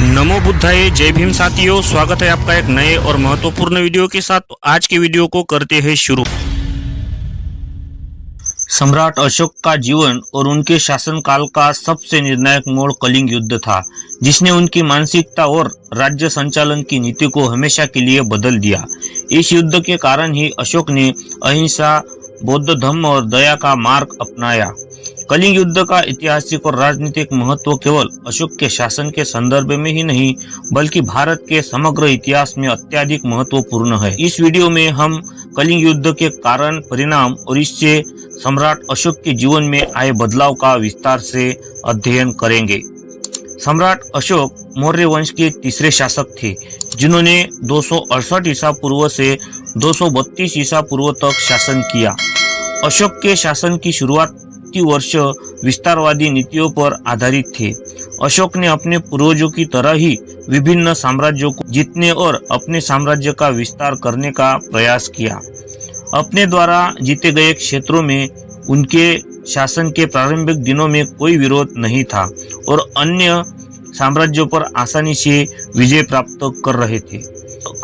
नमो बुद्धाय, जय भीम साथियों। स्वागत है आपका एक नए और महत्वपूर्ण वीडियो के साथ। तो आज के वीडियो को करते हैं शुरू। सम्राट अशोक का जीवन और उनके शासनकाल का सबसे निर्णायक मोड़ कलिंग युद्ध था, जिसने उनकी मानसिकता और राज्य संचालन की नीति को हमेशा के लिए बदल दिया। इस युद्ध के कारण ही अशोक ने अहिंसा, बौद्ध धर्म और दया का मार्ग अपनाया। कलिंग युद्ध का ऐतिहासिक और राजनीतिक महत्व केवल अशोक के शासन के संदर्भ में ही नहीं, बल्कि भारत के समग्र इतिहास में अत्यधिक महत्वपूर्ण है। इस वीडियो में हम कलिंग युद्ध के कारण, परिणाम और इससे सम्राट अशोक के जीवन में आए बदलाव का विस्तार से अध्ययन करेंगे। सम्राट अशोक मौर्य वंश के तीसरे शासक थे, जिन्होंने 268 ईसा पूर्व से 232 ईसा पूर्व तक शासन किया। अशोक के शासन की शुरुआत वर्ष विस्तारवादी नीतियों पर आधारित थे। अशोक ने अपने पूर्वजों की तरह ही विभिन्न साम्राज्यों को जीतने और अपने साम्राज्य का विस्तार करने का प्रयास किया। अपने द्वारा जीते गए क्षेत्रों में उनके शासन के प्रारंभिक दिनों में कोई विरोध नहीं था और अन्य साम्राज्यों पर आसानी से विजय प्राप्त कर रहे थे।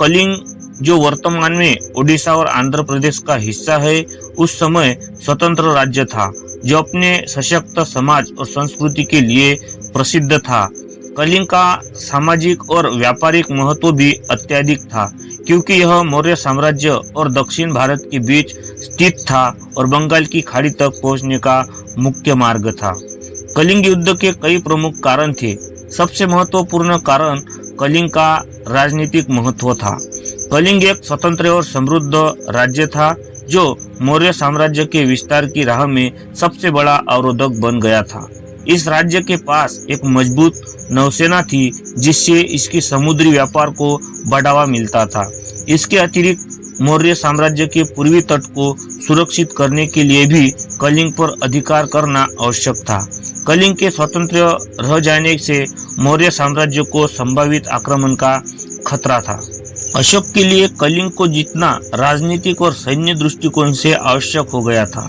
कलिंग, जो वर्तमान में ओडिशा और आंध्र प्रदेश का हिस्सा है, उस समय स्वतंत्र राज्य था, जो अपने सशक्त समाज और संस्कृति के लिए प्रसिद्ध था। कलिंग का सामाजिक और व्यापारिक महत्व भी अत्यधिक था, क्योंकि यह मौर्य साम्राज्य और दक्षिण भारत के बीच स्थित था और बंगाल की खाड़ी तक पहुंचने का मुख्य मार्ग था। कलिंग युद्ध के कई प्रमुख कारण थे। सबसे महत्वपूर्ण कारण कलिंग का राजनीतिक महत्व था। कलिंग एक स्वतंत्र और समृद्ध राज्य था, जो मौर्य साम्राज्य के विस्तार की राह में सबसे बड़ा अवरोधक बन गया था। इस राज्य के पास एक मजबूत नौसेना थी, जिससे इसके समुद्री व्यापार को बढ़ावा मिलता था। इसके अतिरिक्त मौर्य साम्राज्य के पूर्वी तट को सुरक्षित करने के लिए भी कलिंग पर अधिकार करना आवश्यक था। कलिंग के स्वतंत्र रह जाने से मौर्य साम्राज्य को संभावित आक्रमण का खतरा था। अशोक के लिए कलिंग को जीतना राजनीतिक और सैन्य दृष्टिकोण से आवश्यक हो गया था।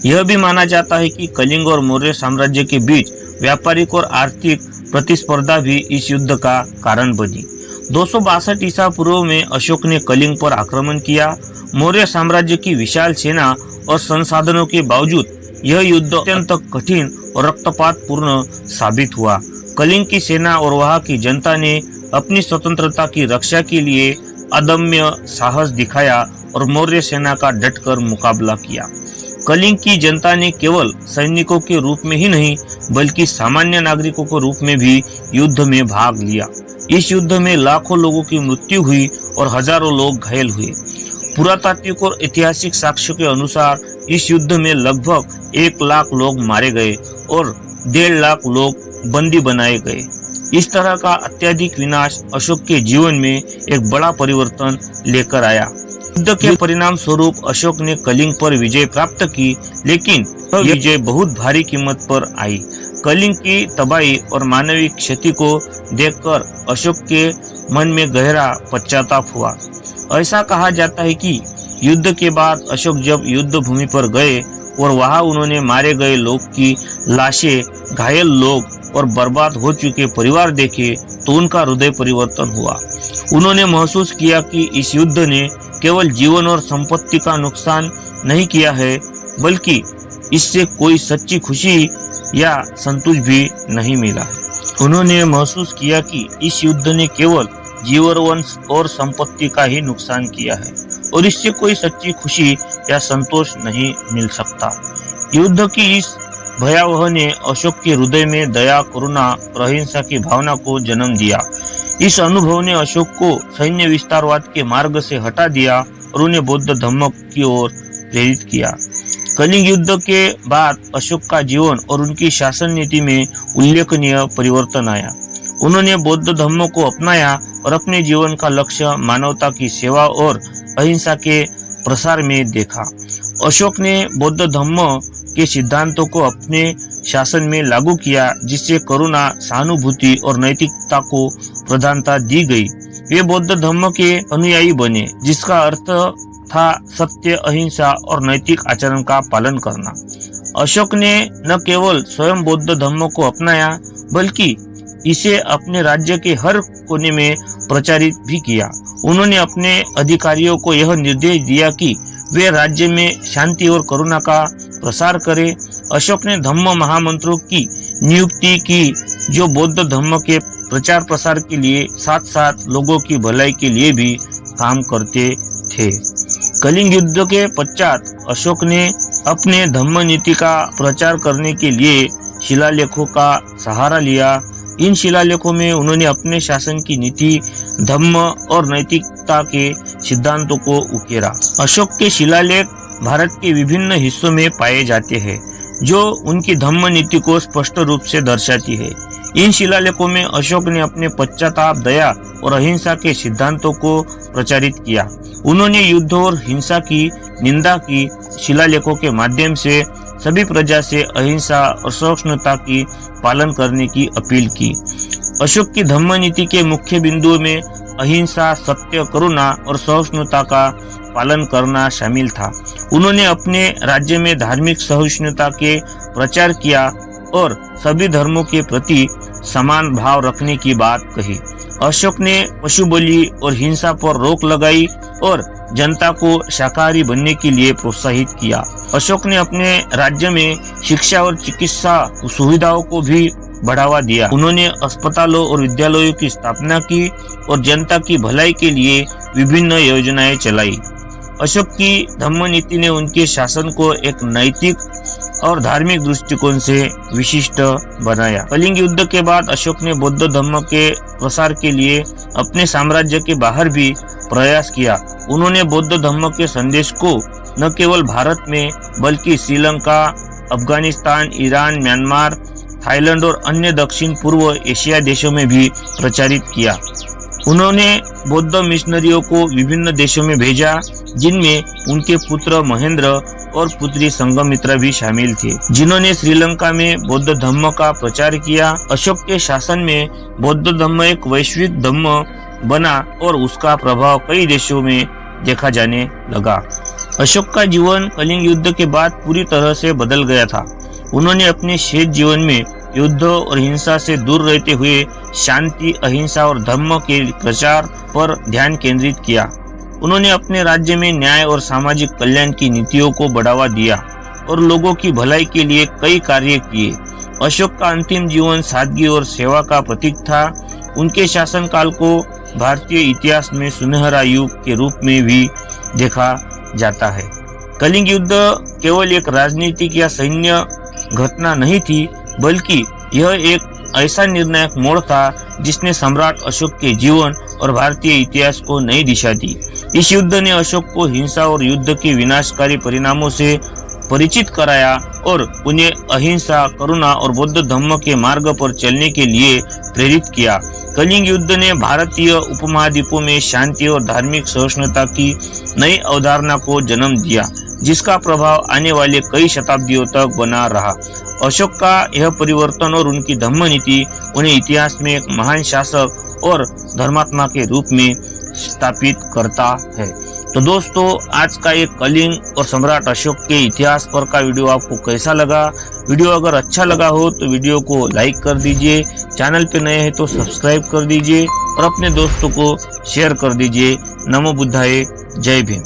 यह भी माना जाता है कि कलिंग और मौर्य साम्राज्य के बीच व्यापारिक और आर्थिक प्रतिस्पर्धा भी इस युद्ध का कारण बनी। 262 ईसा पूर्व में अशोक ने कलिंग पर आक्रमण किया। मौर्य साम्राज्य की विशाल सेना और संसाधनों के बावजूद यह युद्ध अत्यंत कठिन और रक्तपातपूर्ण साबित हुआ। कलिंग की सेना और वहां की जनता ने अपनी स्वतंत्रता की रक्षा के लिए अदम्य साहस दिखाया और मौर्य सेना का डटकर मुकाबला किया। कलिंग की जनता ने केवल सैनिकों के रूप में ही नहीं, बल्कि सामान्य नागरिकों के रूप में भी युद्ध में भाग लिया। इस युद्ध में लाखों लोगों की मृत्यु हुई और हजारों लोग घायल हुए। पुरातात्विक और ऐतिहासिक साक्ष्यों के अनुसार इस युद्ध में लगभग 1 लाख लोग मारे गए और 1.5 लाख लोग बंदी बनाए गए। इस तरह का अत्यधिक विनाश अशोक के जीवन में एक बड़ा परिवर्तन लेकर आया। युद्ध के परिणाम स्वरूप अशोक ने कलिंग पर विजय प्राप्त की, लेकिन यह विजय बहुत भारी कीमत पर आई। कलिंग की तबाही और मानवीय क्षति को देखकर अशोक के मन में गहरा पश्चाताप हुआ। ऐसा कहा जाता है कि युद्ध के बाद अशोक जब युद्ध भूमि पर गए और वहां उन्होंने मारे गए लोग की लाशें, घायल लोग और बर्बाद हो चुके परिवार देखे, तो उनका हृदय परिवर्तन हुआ। उन्होंने महसूस किया कि इस युद्ध ने केवल जीवन और संपत्ति का नुकसान नहीं किया है, बल्कि इससे कोई सच्ची खुशी या संतोष भी नहीं मिला है। उन्होंने महसूस किया कि इस युद्ध ने केवल जीवन और संपत्ति का ही नुकसान किया है और इससे कोई सच्ची खुशी या संतोष नहीं मिल सकता। युद्ध की इस भयावह ने अशोक के हृदय में दया, करुणा और अहिंसा की भावना को जन्म दिया। इस अनुभव ने अशोक को सैन्य विस्तारवाद के मार्ग से हटा दिया और उन्हें बौद्ध धर्म की ओर प्रेरित किया। कलिंग युद्ध के बाद अशोक का जीवन और उनकी शासन नीति में उल्लेखनीय परिवर्तन आया। उन्होंने बौद्ध धर्म को अपनाया और अपने जीवन का लक्ष्य मानवता की सेवा और अहिंसा के प्रसार में देखा। अशोक ने बौद्ध धर्म के सिद्धांतों को अपने शासन में लागू किया, जिससे करुणा, सहानुभूति और नैतिकता को प्रधानता दी गई। वे बौद्ध धर्म के अनुयायी बने, जिसका अर्थ था सत्य, अहिंसा और नैतिक आचरण का पालन करना। अशोक ने न केवल स्वयं बौद्ध धर्म को अपनाया, बल्कि इसे अपने राज्य के हर कोने में प्रचारित भी किया। उन्होंने अपने अधिकारियों को यह निर्देश दिया कि वे राज्य में शांति और करुणा का प्रसार करें। अशोक ने धम्म महामंत्रों की नियुक्ति की, जो बौद्ध धर्म के प्रचार प्रसार के लिए साथ साथ लोगों की भलाई के लिए भी काम करते थे। कलिंग युद्ध के पश्चात अशोक ने अपने धम्म नीति का प्रचार करने के लिए शिलालेखों का सहारा लिया। इन शिलालेखों में उन्होंने अपने शासन की नीति, धम्म और नैतिकता के सिद्धांतों को उकेरा। अशोक के शिलालेख भारत के विभिन्न हिस्सों में पाए जाते हैं, जो उनकी धम्म नीति को स्पष्ट रूप से दर्शाती है। इन शिलालेखों में अशोक ने अपने पश्चाताप, दया और अहिंसा के सिद्धांतों को प्रचारित किया। उन्होंने युद्ध और हिंसा की निंदा की। शिलालेखों के माध्यम से सभी प्रजा से अहिंसा और सहिष्णुता की पालन करने की अपील की। अशोक की धम्म नीति के मुख्य बिंदुओं में अहिंसा, सत्य, करुणा और सहिष्णुता का पालन करना शामिल था। उन्होंने अपने राज्य में धार्मिक सहिष्णुता के प्रचार किया और सभी धर्मों के प्रति समान भाव रखने की बात कही। अशोक ने पशु बलि और हिंसा पर रोक लगाई और जनता को शाकाहारी बनने के लिए प्रोत्साहित किया। अशोक ने अपने राज्य में शिक्षा और चिकित्सा सुविधाओं को भी बढ़ावा दिया। उन्होंने अस्पतालों और विद्यालयों की स्थापना की और जनता की भलाई के लिए विभिन्न योजनाएं चलाई। अशोक की धम्म नीति ने उनके शासन को एक नैतिक और धार्मिक दृष्टिकोण से विशिष्ट बनाया। कलिंग युद्ध के बाद अशोक ने बौद्ध धर्म के प्रसार के लिए अपने साम्राज्य के बाहर भी प्रयास किया। उन्होंने बौद्ध धर्म के संदेश को न केवल भारत में बल्कि Sri Lanka, Afghanistan, Iran, Myanmar, Thailand और अन्य दक्षिण पूर्व एशिया देशों में भी प्रचारित किया। उन्होंने बौद्ध मिशनरियों को विभिन्न देशों में भेजा, जिनमें उनके पुत्र महेंद्र और पुत्री संघमित्रा भी शामिल थे, जिन्होंने श्रीलंका में बौद्ध धर्म का प्रचार किया। अशोक के शासन में बौद्ध धर्म एक वैश्विक धर्म बना और उसका प्रभाव कई देशों में देखा जाने लगा। अशोक का जीवन कलिंग युद्ध के बाद पूरी तरह से बदल गया था। उन्होंने अपने शेष जीवन में युद्ध और हिंसा से दूर रहते हुए शांति, अहिंसा और धर्म के प्रचार पर ध्यान केंद्रित किया। उन्होंने अपने राज्य में न्याय और सामाजिक कल्याण की नीतियों को बढ़ावा दिया और लोगों की भलाई के लिए कई कार्य किए। अशोक का अंतिम जीवन सादगी और सेवा का प्रतीक था। उनके शासनकाल को भारतीय इतिहास में सुनहरा युग के रूप में भी देखा जाता है। कलिंग युद्ध केवल एक राजनीतिक या सैन्य घटना नहीं थी, बल्कि यह एक ऐसा निर्णायक मोड़ था जिसने सम्राट अशोक के जीवन और भारतीय इतिहास को नई दिशा दी। इस युद्ध ने अशोक को हिंसा और युद्ध के विनाशकारी परिणामों से परिचित कराया और उन्हें अहिंसा, करुणा और बौद्ध धर्म के मार्ग पर चलने के लिए प्रेरित किया। कलिंग युद्ध ने भारतीय उपमहाद्वीपों में शांति और धार्मिक सहिष्णुता की नई अवधारणा को जन्म दिया, जिसका प्रभाव आने वाले कई शताब्दियों तक बना रहा। अशोक का यह परिवर्तन और उनकी धम्म नीति उन्हें इतिहास में एक महान शासक और धर्मात्मा के रूप में स्थापित करता है। तो दोस्तों, आज का ये कलिंग और सम्राट अशोक के इतिहास पर का वीडियो आपको कैसा लगा? वीडियो अगर अच्छा लगा हो तो वीडियो को लाइक कर दीजिए, चैनल पे नए हैं तो सब्सक्राइब कर दीजिए और अपने दोस्तों को शेयर कर दीजिए। नमो बुद्धाय, जय भीम।